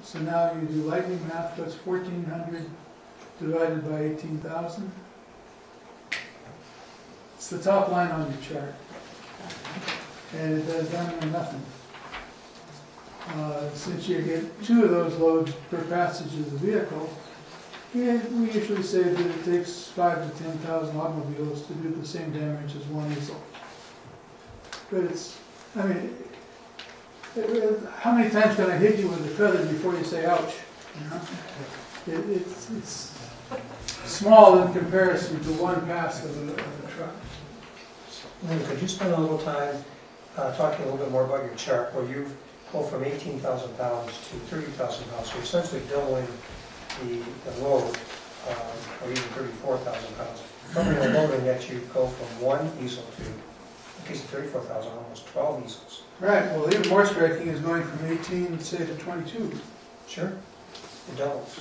So now you do lightning math, what's 1,400 divided by 18,000? It's the top line on your chart. And it does damn near nothing. Since you get 2 of those loads per passage of the vehicle, we usually say that it takes 5,000 to 10,000 automobiles to do the same damage as one easel. But it's, I mean, how many times can I hit you with a feather before you say ouch? You know? It's small in comparison to one pass of a truck. Lynn, could you spend a little time talking a little bit more about your chart where you go from 18,000 pounds to 30,000 pounds, so you're essentially doubling the load, or even 34,000 pounds. Doubling the load, and yet you go from 1 easel to a piece of 34,000, almost 12 easels. Right, well even more striking is going from 18, say, to 22. Sure. It doubles.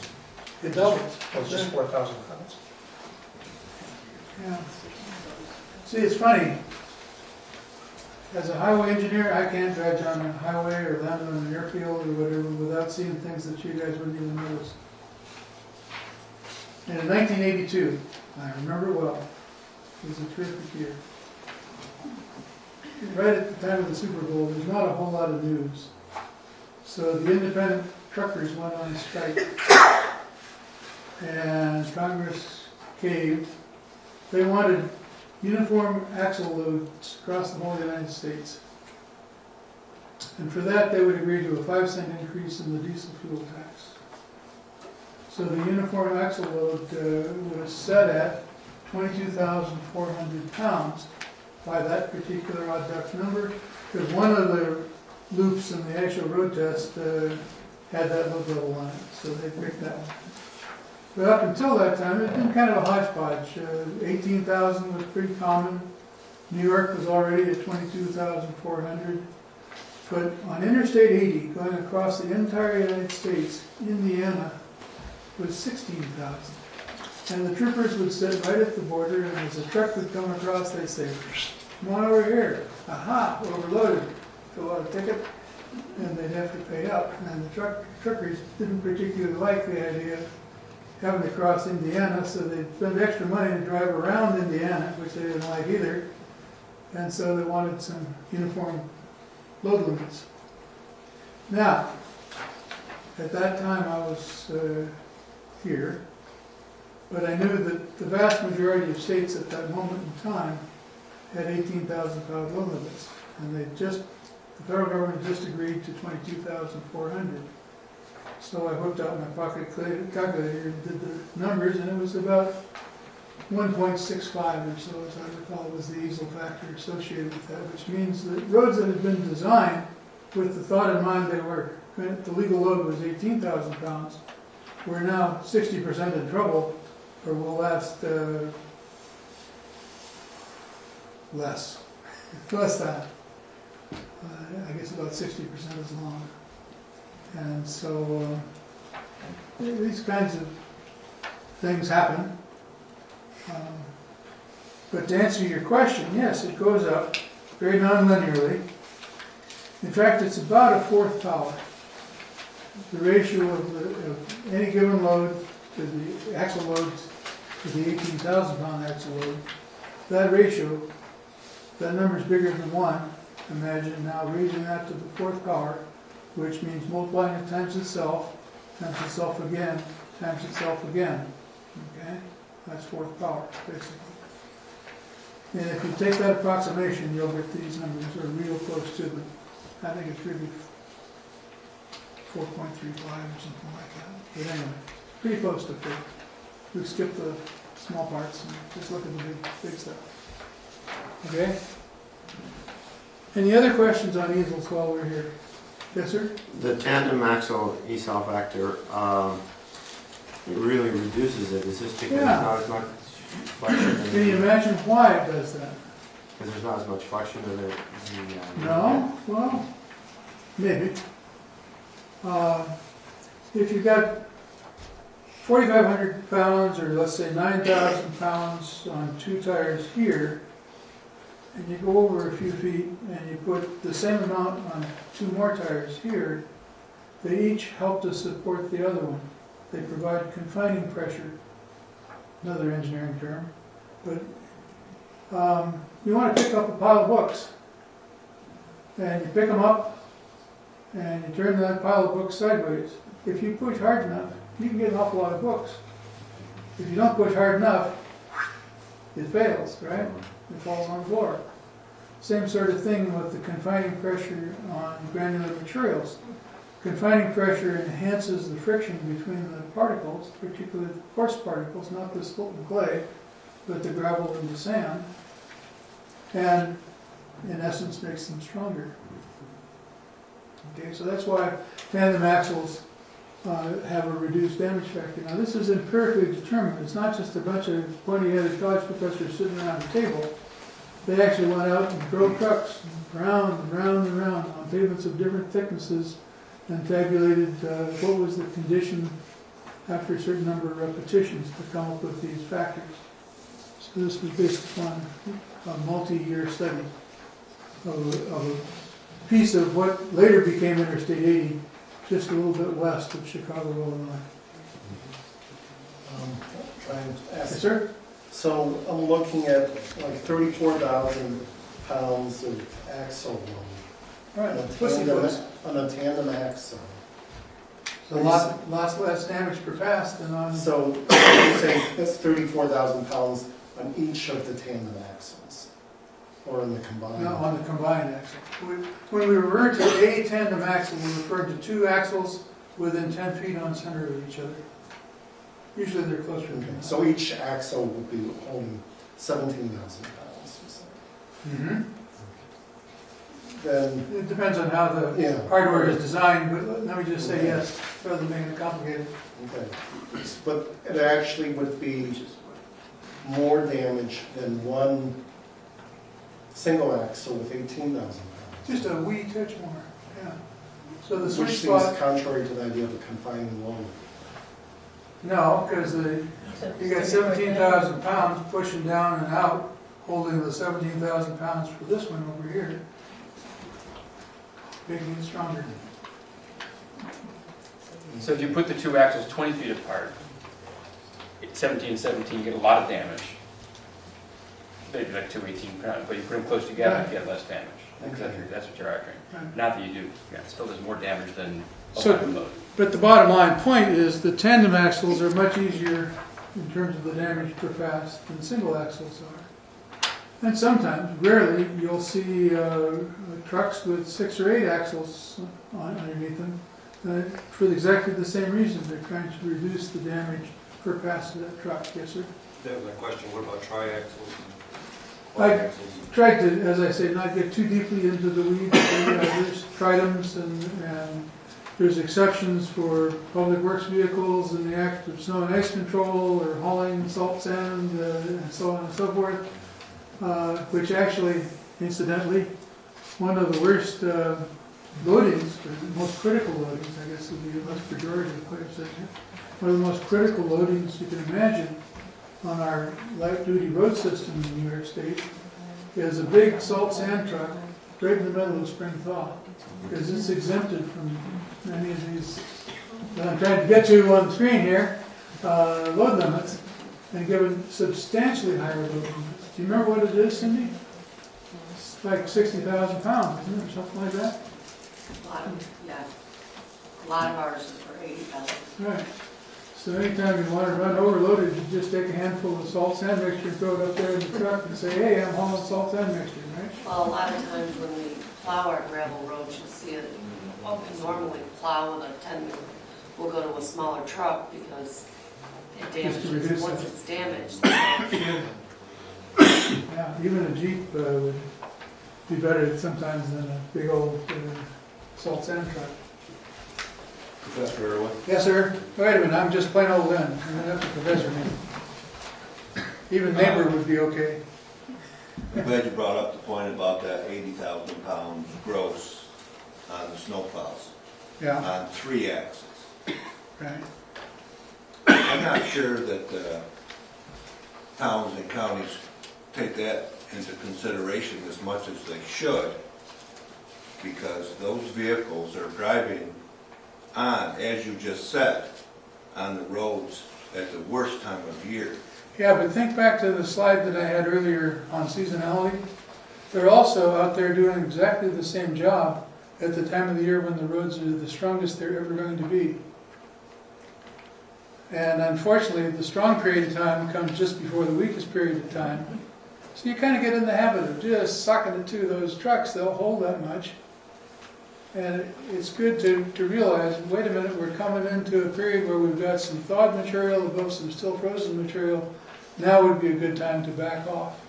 It doubles. Well, it's just 4,000 pounds. Yeah. See, it's funny. As a highway engineer, I can't drive down a highway or land on an airfield or whatever without seeing things that you guys wouldn't even notice. And in 1982, I remember well, it was a terrific year. Right at the time of the Super Bowl, there's not a whole lot of news. So the independent truckers went on strike. And Congress caved. They wanted uniform axle loads across the whole United States. And for that, they would agree to a 5-cent increase in the diesel fuel tax. So the uniform axle load was set at 22,400 pounds by that particular odd duck number, because one of the loops in the actual road test had that load level on it, so they picked that one. But up until that time, it had been kind of a hodgepodge. 18,000 was pretty common. New York was already at 22,400. But on Interstate 80, going across the entire United States, Indiana was 16,000. And the troopers would sit right at the border, and as a truck would come across, they'd say, "Come on over here." Aha, overloaded. Fill out a ticket, and they'd have to pay up. And the truckers didn't particularly like the idea of having to cross Indiana, so they'd spend extra money to drive around Indiana, which they didn't like either. And so they wanted some uniform load limits. Now, at that time I was here, but I knew that the vast majority of states at that moment in time had 18,000 pound load limits. And the federal government just agreed to 22,400. So I whipped out my pocket calculator and did the numbers, and it was about 1.65 or so, as I recall, was the easel factor associated with that, which means that roads that had been designed with the thought in mind the legal load was 18,000 pounds, we're now 60% in trouble, or will last less than. I guess about 60% as long. And so these kinds of things happen. But to answer your question, yes, it goes up very non-linearly. In fact, it's about a 4th power. The ratio of any given load to the axle load to the 18,000 pound axle load, that ratio, that number is bigger than 1. Imagine now raising that to the 4th power, which means multiplying it times itself again, times itself again. Okay? That's 4th power, basically. And if you take that approximation, you'll get these numbers are real close to them. I think it's really 4.35 or something like that. But anyway, pretty close to 4. We skip the small parts and just look at the big stuff. Okay? Any other questions on easels while we're here? Yes, sir? The tandem axle ESOL factor, it really reduces it. Is this because there's not as much flexion? Can you imagine why it does that? Because there's not as much flexion in it. No? Well, maybe. If you've got 4,500 pounds, or let's say 9,000 pounds on 2 tires here, and you go over a few feet and you put the same amount on 2 more tires here, They each help to support the other one. They provide confining pressure, another engineering term. But you want to pick up a pile of books, and you pick them up, and you turn that pile of books sideways. If you push hard enough, you can get an awful lot of books. If you don't push hard enough, it fails, right? It falls on the floor. Same sort of thing with the confining pressure on granular materials. Confining pressure enhances the friction between the particles, particularly the coarse particles, not the silt and clay, but the gravel and the sand, and in essence makes them stronger. Okay, so that's why tandem axles have a reduced damage factor. Now this is empirically determined. It's not just a bunch of pointy-headed college professors sitting around a table. They actually went out and drove trucks round and round and round on pavements of different thicknesses and tabulated what was the condition after a certain number of repetitions to come up with these factors. So this was based upon a multi-year study of a piece of what later became Interstate 80, just a little bit west of Chicago, Illinois. Trying to Yes, ask, sir? so I'm looking at like 34,000 pounds of axle load. All right, On a pussyfoots. on a tandem axle. So lots less damage per pass than on. So you're saying that's 34,000 pounds on each of the tandem axles, or in the combined? No, on the combined axle. When we refer to a tandem axle, we refer to two axles within 10 feet on center of each other. Usually they're closer to Okay, that. so each axle would be holding 17,000 pounds, you say? Mm-hmm. Then, It depends on how the yeah. hardware is designed, but let me just say yes, rather than making it complicated. Okay, but it actually would be more damage than one single axle with 18,000 pounds. Just a wee touch more, yeah. So the sweet Which seems spot, contrary to the idea of a confining load. no, because you got 17,000 pounds pushing down and out, holding the 17,000 pounds for this one over here. Making it stronger. So if you put the two axles 20 feet apart, 17 and 17, you get a lot of damage. Maybe like 2 18-pound, but you put them close together, you get less damage. That's what you're arguing. Right. Not that you do. Yeah, it still does more damage than a So- light load. But the bottom line point is the tandem axles are much easier in terms of the damage per pass than single axles are. And sometimes, rarely, you'll see trucks with 6 or 8 axles underneath them for exactly the same reason. They're trying to reduce the damage per pass of that truck. Yes, sir? That was my question, what about triaxles and I- quadraxles? Tried to, as I say, not get too deeply into the weeds. There's tritums and there's exceptions for public works vehicles in the act of snow and ice control or hauling salt, sand, and so on and so forth. Which actually, incidentally, one of the worst loadings, or most critical loadings, I guess would be a less pejorative way of saying it. One of the most critical loadings you can imagine on our light-duty road system in New York State is a big salt sand truck right in the middle of spring thaw, because it's exempted from many of these that I'm trying to get to on the screen here, load limits, and given substantially higher load limits. Do you remember what it is, Cindy? It's like 60,000 pounds, isn't it, or something like that? A lot of ours is for 80,000. Right. So anytime you want to run overloaded, you just take a handful of salt sand mixture and throw it up there in the truck and say, hey, I'm hauling salt sand mixture, right? Well, a lot of times when we plow our gravel roads, you'll see it, what we normally plow with a 10, we'll go to a smaller truck because it Just to reduce damages, once it. it's damaged. Yeah, even a Jeep would be better sometimes than a big old salt sand truck. Professor Irwin? Yes, sir. Wait a minute, I'm just plain old Lynn. I'm gonna have to professor me. Even neighbor would be okay. I'm glad you brought up the point about that 80,000 pounds gross on the snowplows, Yeah, on 3 axles. right. I'm not sure that towns and counties take that into consideration as much as they should, because those vehicles are driving on, as you just said, on the roads at the worst time of year. Yeah, but think back to the slide that I had earlier on seasonality. They're also out there doing exactly the same job at the time of the year when the roads are the strongest they're ever going to be. And unfortunately, the strong period of time comes just before the weakest period of time. So you kind of get in the habit of just sucking it to those trucks. They'll hold that much. And it's good to realize, wait a minute, we're coming into a period where we've got some thawed material above some still frozen material. Now would be a good time to back off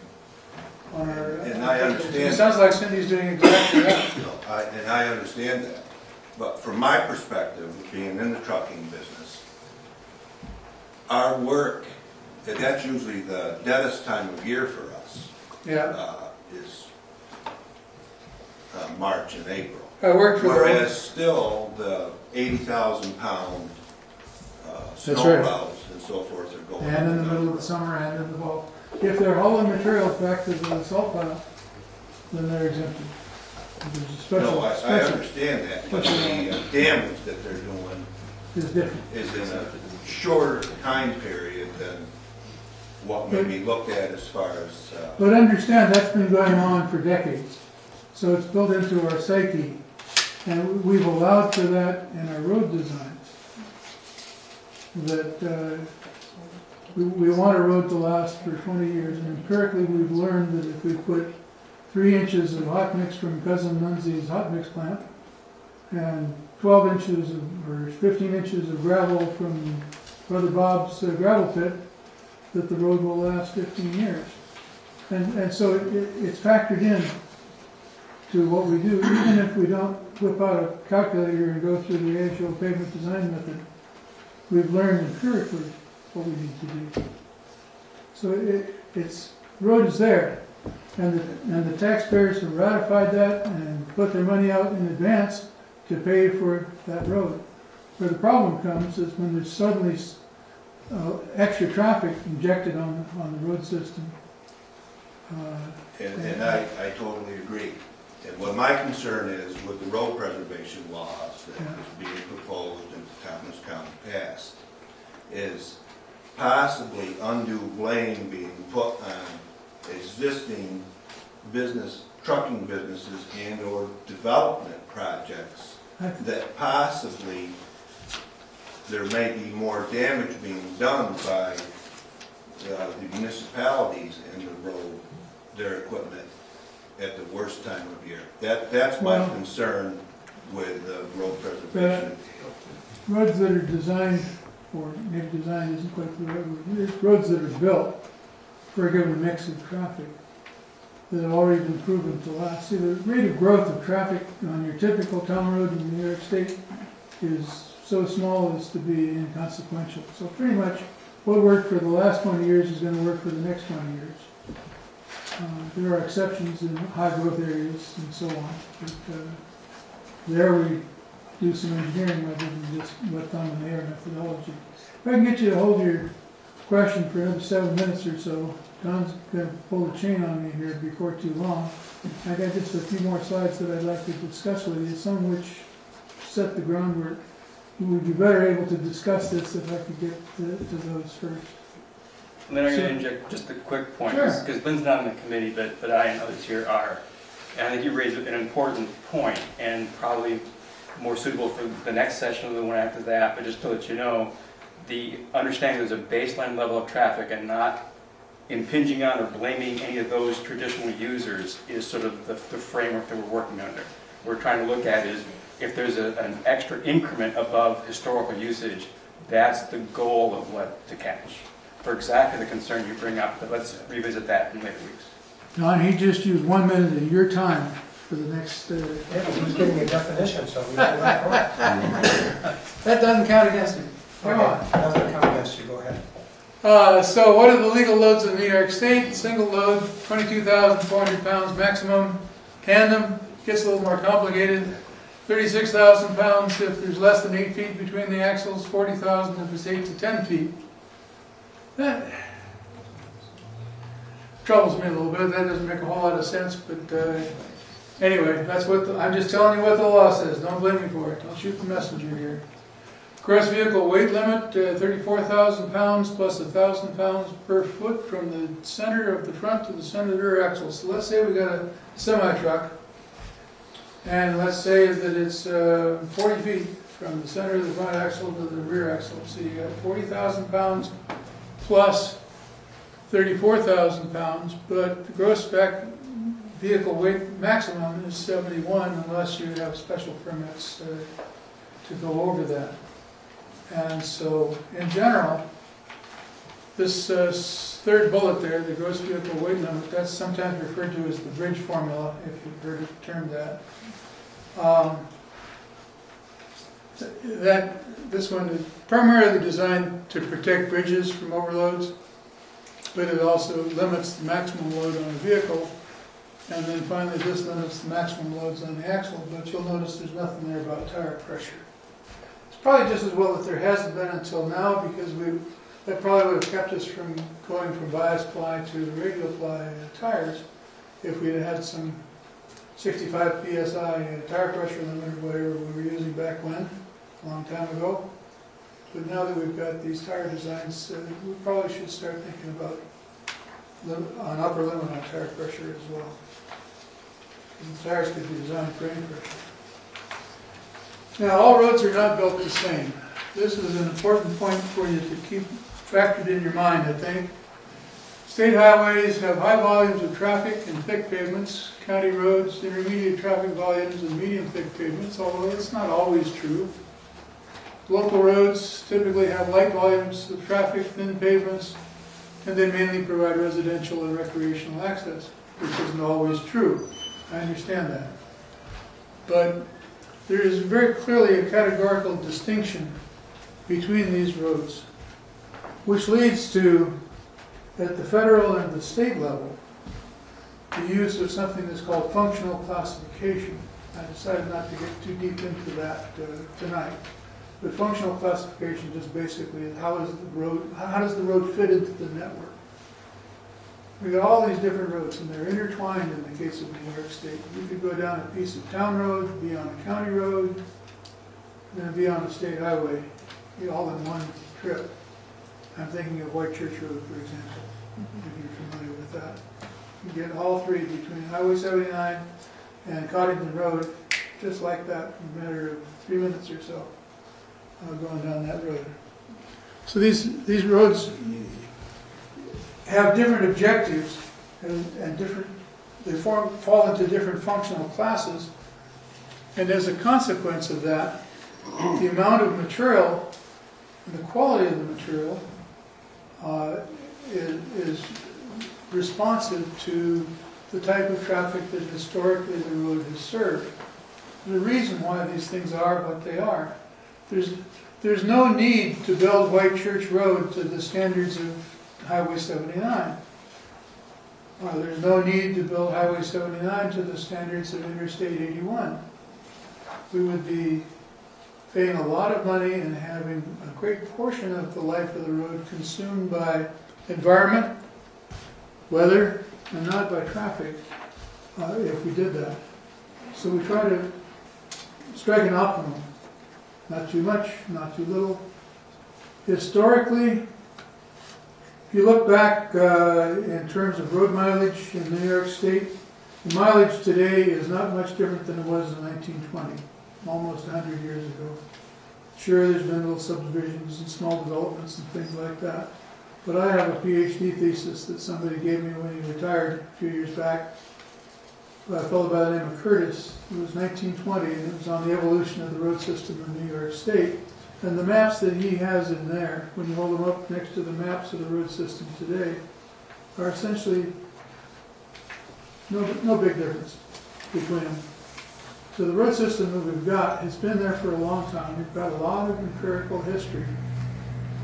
on our. And I understand. It sounds like Cindy's doing exactly that. And I understand that. But from my perspective, being in the trucking business, our work, and that's usually the deadest time of year for us, Yeah, is March and April. I worked for Whereas still the 80,000 pound snow That's right. plows and so forth are going. And in the middle of the summer and in the fall. If they're hauling material back to the salt pile, then they're exempted. There's a special, No, I special understand that, but the damage that they're doing is different. is in a shorter time period than what may be looked at as far as, But understand, that's been going on for decades. So it's built into our psyche. And we've allowed for that in our road designs. That we want a road to last for 20 years. And empirically, we've learned that if we put 3 inches of hot mix from Cousin Nunzi's hot mix plant and 12 inches or 15 inches of gravel from Brother Bob's gravel pit, that the road will last 15 years. And so it's factored in to what we do, even if we don't whip out a calculator and go through the ASHO pavement design method. We've learned empirically what we need to do. So it's road is there, and the taxpayers have ratified that and put their money out in advance to pay for that road. Where the problem comes is when there's suddenly extra traffic injected on the road system. and I totally agree. And what my concern is with the road preservation laws that is being proposed and Thomas County passed, is possibly undue blame being put on existing trucking businesses and or development projects that possibly there may be more damage being done by the municipalities and the road, their equipment at the worst time of year. That's my concern with road preservation. Roads that are designed, or maybe designed isn't quite the right word, there's roads that are built for a given mix of traffic that have already been proven to last. See, the rate of growth of traffic on your typical town road in New York State is so small as to be inconsequential. So pretty much what worked for the last 20 years is going to work for the next 20 years. There are exceptions in high growth areas and so on, but there we do some engineering rather than just wet thumb in the air methodology. If I can get you to hold your question for another 7 minutes or so, Don's going to pull the chain on me here before too long. I got just a few more slides that I'd like to discuss with you, some of which set the groundwork. We would be better able to discuss this if I could get to those first. And then I'm going Sure. to inject just a quick point, Sure. because Lynn's not on the committee, but I and others here are. And I think you raised an important point, and probably more suitable for the next session or the one after that, but just to let you know, the understanding there's a baseline level of traffic and not impinging on or blaming any of those traditional users is sort of the framework that we're working under. What we're trying to look at is if there's an extra increment above historical usage, that's the goal of what to catch. For exactly the concern you bring up, but let's revisit that in later weeks. Don, he just used 1 minute of your time for the next... Yeah, he's giving a definition, so we can go for it. That doesn't count against me. Come on. Okay, doesn't count against you, go ahead. So what are the legal loads in New York State? Single load, 22,400 pounds maximum. Tandem, gets a little more complicated. 36,000 pounds if there's less than 8 feet between the axles, 40,000 if it's 8 to 10 feet. That troubles me a little bit. That doesn't make a whole lot of sense, but anyway, that's what I'm just telling you what the law says. Don't blame me for it. I'll shoot the messenger here. Gross vehicle weight limit, 34,000 pounds plus 1,000 pounds per foot from the center of the front to the center of the rear axle. So let's say we got a semi-truck, and let's say that it's 40 feet from the center of the front axle to the rear axle. So you got 40,000 pounds plus 34,000 pounds, but the gross vehicle weight maximum is 71 unless you have special permits to go over that. And so, in general, this third bullet there, the gross vehicle weight limit, that's sometimes referred to as the bridge formula, if you've heard it termed that. This one is primarily designed to protect bridges from overloads, but it also limits the maximum load on a vehicle. And then finally, this limits the maximum loads on the axle, but you'll notice there's nothing there about tire pressure. It's probably just as well that there hasn't been until now, because that probably would have kept us from going from bias ply to radial ply tires if we had had some 65 psi tire pressure limit or whatever we were using back when, a long time ago. But now that we've got these tire designs, we probably should start thinking about an upper limit on tire pressure as well. The tires could be designed for any pressure. Now, all roads are not built the same. This is an important point for you to keep factored in your mind, I think. State highways have high volumes of traffic and thick pavements. County roads, intermediate traffic volumes and medium thick pavements, although it's not always true. Local roads typically have light volumes of traffic, thin pavements, and they mainly provide residential and recreational access, which isn't always true. I understand that. But there is very clearly a categorical distinction between these roads, which leads to, at the federal and the state level, the use of something that's called functional classification. I decided not to get too deep into that tonight. But functional classification just basically is how does the road fit into the network? We got all these different roads, and they're intertwined in the case of New York State. You could go down a piece of town road, be on a county road, then be on a state highway, all in one trip. I'm thinking of White Church Road, for example, if you're familiar with that. You get all three between Highway 79 and Coddington Road, just like that, in a matter of 3 minutes or so, going down that road. So these roads have different objectives and different, they fall into different functional classes, and as a consequence of that, the amount of material and the quality of the material is responsive to the type of traffic that historically the road has served. There's a reason why these things are what they are. There's no need to build White Church Road to the standards of Highway 79. There's no need to build Highway 79 to the standards of Interstate 81. We would be paying a lot of money and having a great portion of the life of the road consumed by environment, weather, and not by traffic if we did that. So we try to strike an optimum. Not too much, not too little. Historically, if you look back in terms of road mileage in New York State, the mileage today is not much different than it was in 1920, almost 100 years ago. Sure, there's been little subdivisions and small developments and things like that, but I have a PhD thesis that somebody gave me when he retired a few years back, by a fellow by the name of Curtis. It was 1920, and it was on the evolution of the road system in New York State. And the maps that he has in there, when you hold them up next to the maps of the road system today, are essentially no big difference between them. So the road system that we've got has been there for a long time. We've got a lot of empirical history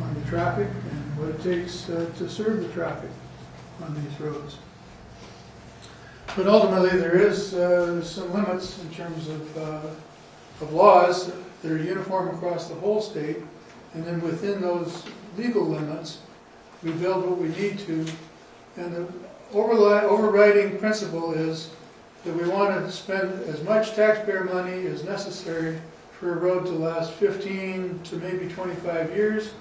on the traffic and what it takes to serve the traffic on these roads. But ultimately, there is some limits in terms of laws that are uniform across the whole state, and then within those legal limits, we build what we need to. And the overriding principle is that we want to spend as much taxpayer money as necessary for a road to last 15 to maybe 25 years.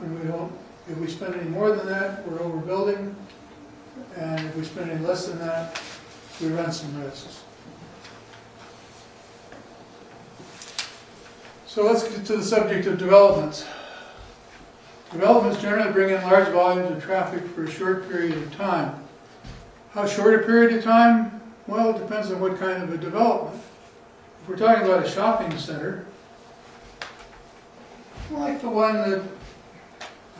And we don't, if we spend any more than that, we're overbuilding. And if we spend any less than that, we run some risks. So let's get to the subject of developments. Developments generally bring in large volumes of traffic for a short period of time. How short a period of time? Well, it depends on what kind of a development. If we're talking about a shopping center, like the one that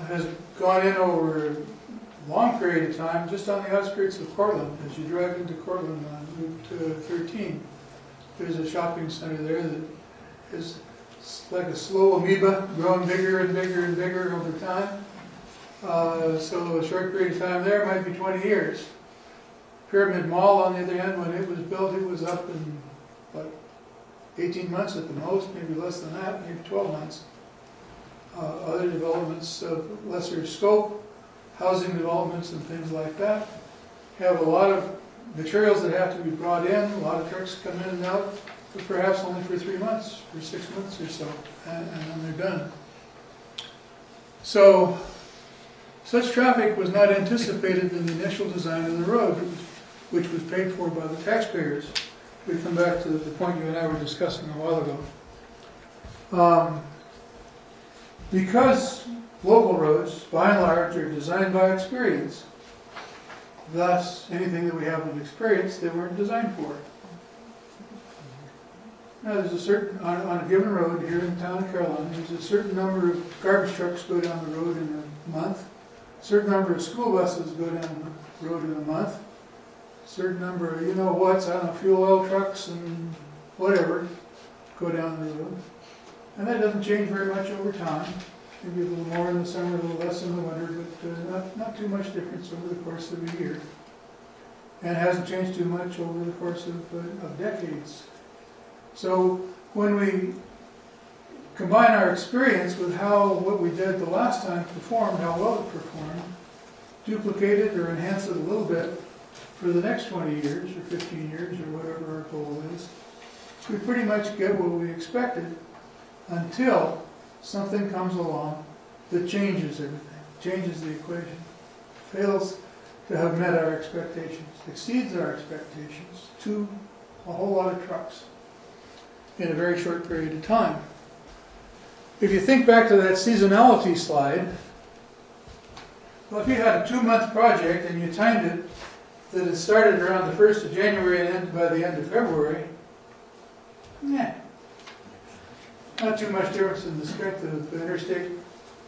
has gone in over a long period of time, just on the outskirts of Cortland, as you drive into Cortland on Route 13, there's a shopping center there that is like a slow amoeba, growing bigger and bigger and bigger over time. So a short period of time there might be 20 years. Pyramid Mall, on the other hand, when it was built, it was up in, what, 18 months at the most, maybe less than that, maybe 12 months. Other developments of lesser scope, housing developments and things like that, have a lot of materials that have to be brought in, a lot of trucks come in and out, but perhaps only for 3 months, or 6 months or so, and then they're done. So, such traffic was not anticipated in the initial design of the road, which was paid for by the taxpayers. We come back to the point you and I were discussing a while ago. Because local roads, by and large, are designed by experience, thus anything that we have of experience, they weren't designed for. Now, there's a certain, on a given road here in the town of Caroline, there's a certain number of garbage trucks go down the road in a month, a certain number of school buses go down the road in a month, a certain number of, I don't know, fuel oil trucks and whatever go down the road. And that doesn't change very much over time. Maybe a little more in the summer, a little less in the winter, but not too much difference over the course of a year. And it hasn't changed too much over the course of decades. So when we combine our experience with how what we did the last time performed, how well it performed, duplicate it or enhance it a little bit for the next 20 years or 15 years or whatever our goal is, we pretty much get what we expected until something comes along that changes everything, changes the equation, fails to have met our expectations, exceeds our expectations to a whole lot of trucks in a very short period of time. If you think back to that seasonality slide, well, if you had a 2-month project and you timed it that it started around the 1st of January and ended by the end of February, not too much difference in the strength of Interstate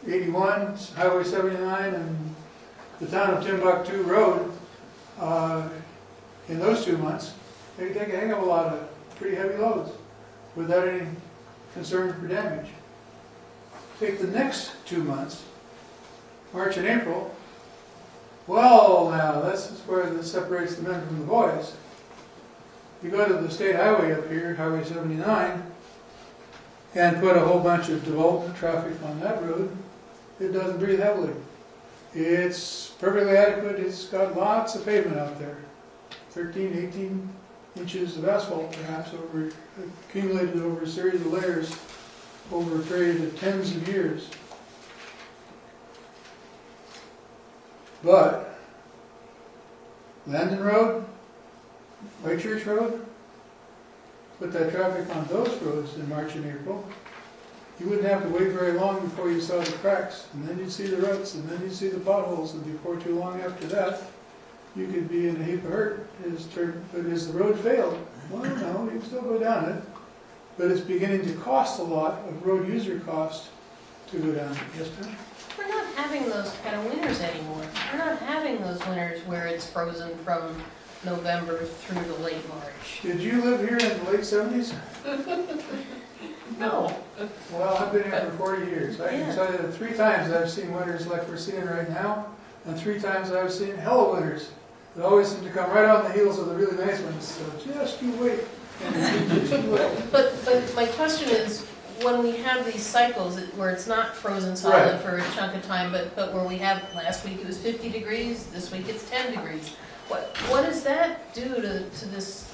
81, Highway 79, and the town of Timbuktu Road in those 2 months. They take a heck of a lot of pretty heavy loads without any concern for damage. Take the next 2 months, March and April. Well, now, that's where it separates the men from the boys. You go to the state highway up here, Highway 79, and put a whole bunch of development traffic on that road, it doesn't breathe heavily. It's perfectly adequate. It's got lots of pavement out there. 13, 18 inches of asphalt perhaps accumulated over a series of layers over a period of tens of years. But Landon Road, White Church Road, put that traffic on those roads in March and April, you wouldn't have to wait very long before you saw the cracks, and then you'd see the ruts, and then you'd see the potholes, and before too long after that, you could be in a heap of hurt. But has the road failed? Well, no, you can still go down it, but it's beginning to cost a lot of road user cost to go down it. Yes, Tom? We're not having those kind of winters anymore. We're not having those winters where it's frozen from November through to late March. Did you live here in the late 70s? No. Well, I've been here for 40 years. I can tell you that 3 times I've seen winters like we're seeing right now, and 3 times I've seen hell of winters that always seem to come right on the heels of the really nice ones. So just you wait. Just you wait. But my question is, when we have these cycles where it's not frozen solid Right. for a chunk of time, but where we have, last week it was 50 degrees, this week it's 10 degrees. What does that do to this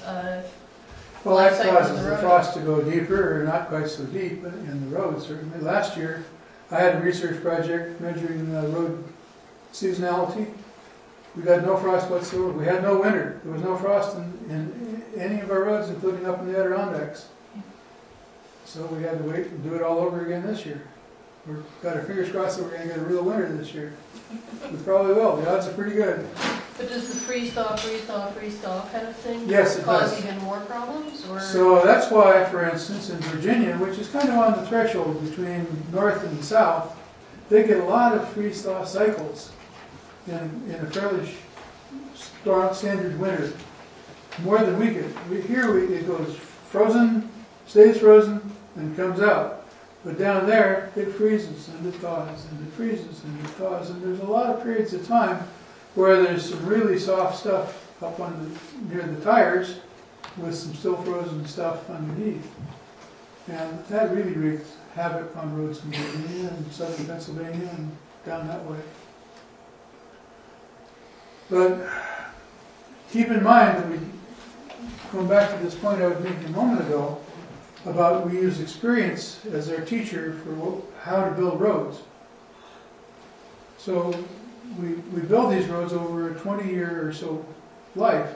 Well, that life cycle of causes the the road. frost to go deeper, or not quite so deep in the road, certainly. Last year, I had a research project measuring road seasonality. We got no frost whatsoever. We had no winter. There was no frost in any of our roads, including up in the Adirondacks. So we had to wait and do it all over again this year. We've got our fingers crossed that we're gonna get a real winter this year. We probably will. The odds are pretty good. But does the freeze thaw kind of thing Yes, it cause does. even more problems, or? So that's why, for instance, in Virginia, which is kind of on the threshold between north and south, they get a lot of freeze-thaw cycles in a fairly standard winter, more than we get. It goes frozen, stays frozen, and comes out. But down there, it freezes and it thaws, and it freezes and it thaws, and there's a lot of periods of time where there's some really soft stuff up near the tires with some still frozen stuff underneath. And that really wreaks havoc on roads in Virginia and southern Pennsylvania and down that way. But keep in mind that going back to this point I was making a moment ago, about we use experience as our teacher for how to build roads. So we build these roads over a 20-year or so life.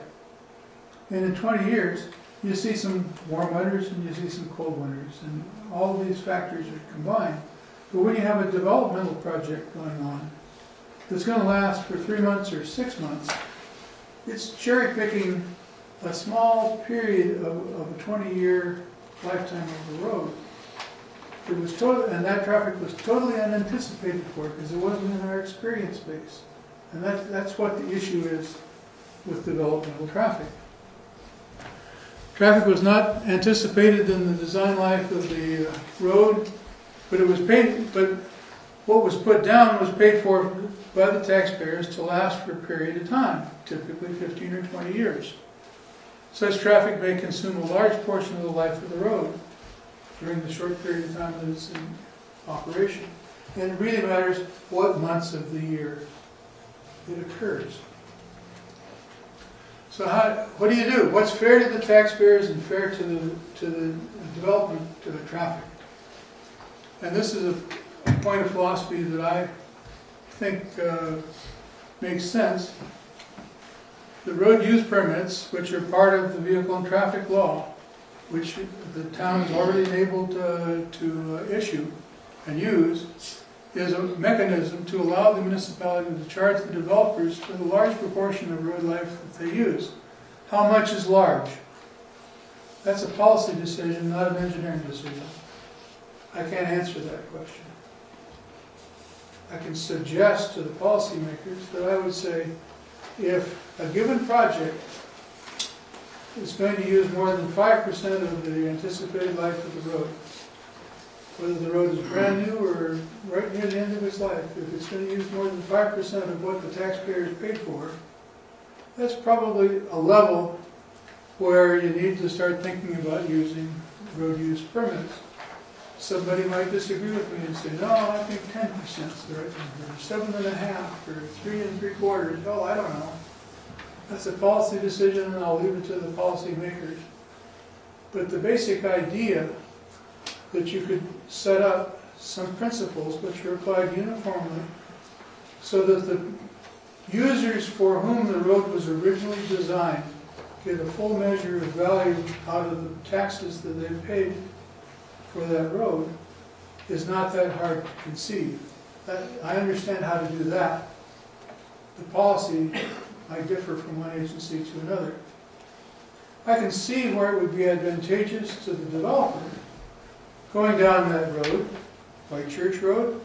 And in 20 years, you see some warm winters and you see some cold winters, and all of these factors are combined. But when you have a developmental project going on that's going to last for 3 months or 6 months, it's cherry picking a small period of a 20-year lifetime of the road. It was and that traffic was totally unanticipated for it because it wasn't in our experience base. And that's what the issue is with developmental traffic. Traffic was not anticipated in the design life of the road, but it was paid. But what was put down was paid for by the taxpayers to last for a period of time, typically 15 or 20 years. Such traffic may consume a large portion of the life of the road during the short period of time that it's in operation. And it really matters what months of the year it occurs. So what do you do? What's fair to the taxpayers and fair to the development traffic? And this is a point of philosophy that I think makes sense. The road use permits, which are part of the vehicle and traffic law, which the town is already enabled to issue and use, is a mechanism to allow the municipality to charge the developers for the large proportion of road life that they use. How much is large? That's a policy decision, not an engineering decision. I can't answer that question. I can suggest to the policymakers that I would say, if a given project is going to use more than 5% of the anticipated life of the road, whether the road is brand new or right near the end of its life, if it's going to use more than 5% of what the taxpayers paid for, that's probably a level where you need to start thinking about using road use permits. Somebody might disagree with me and say, no, I think 10% is the right number, or 7.5%, or 3 3/4. Oh, I don't know. That's a policy decision, and I'll leave it to the policy makers. But the basic idea that you could set up some principles which are applied uniformly so that the users for whom the road was originally designed get a full measure of value out of the taxes that they've paid for that road is not that hard to conceive. I understand how to do that. The policy, I differ from one agency to another. I can see where it would be advantageous to the developer going down that road, like Church Road.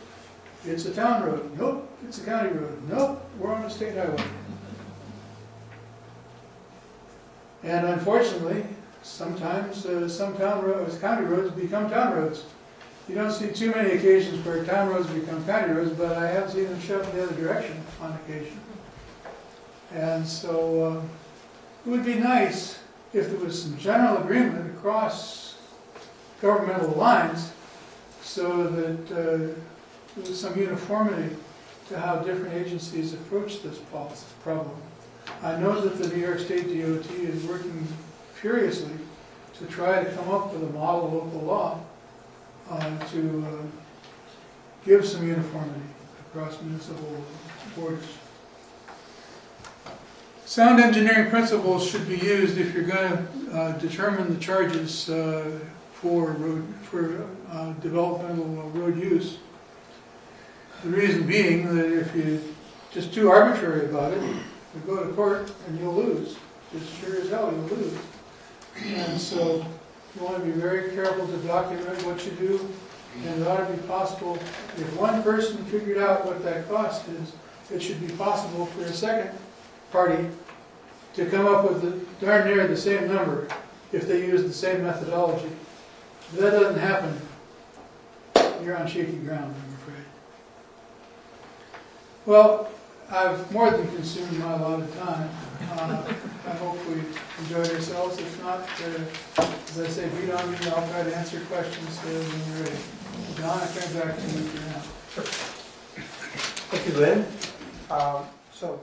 It's a town road. Nope, it's a county road. Nope, we're on a state highway. And unfortunately, sometimes some county roads become town roads. You don't see too many occasions where town roads become county roads, but I have seen them shoved the other direction on occasion. And so it would be nice if there was some general agreement across governmental lines so that there was some uniformity to how different agencies approach this problem. I know that the New York State DOT is working furiously to try to come up with a model local law to give some uniformity across municipal borders. Sound engineering principles should be used if you're going to determine the charges for developmental road use. The reason being that if you're just too arbitrary about it, you go to court and you'll lose. Just sure as hell you'll lose. And so you want to be very careful to document what you do, and it ought to be possible, if one person figured out what that cost is, it should be possible for a second party to come up with darn near the same number if they use the same methodology. If that doesn't happen, you're on shaky ground, I'm afraid. Well, I've more than consumed my allotted time. I hope we enjoyed ourselves. If not, as I say, beat on me, I'll try to answer questions when you're ready. Don, I turn back to you for now. Thank you, Lynn. So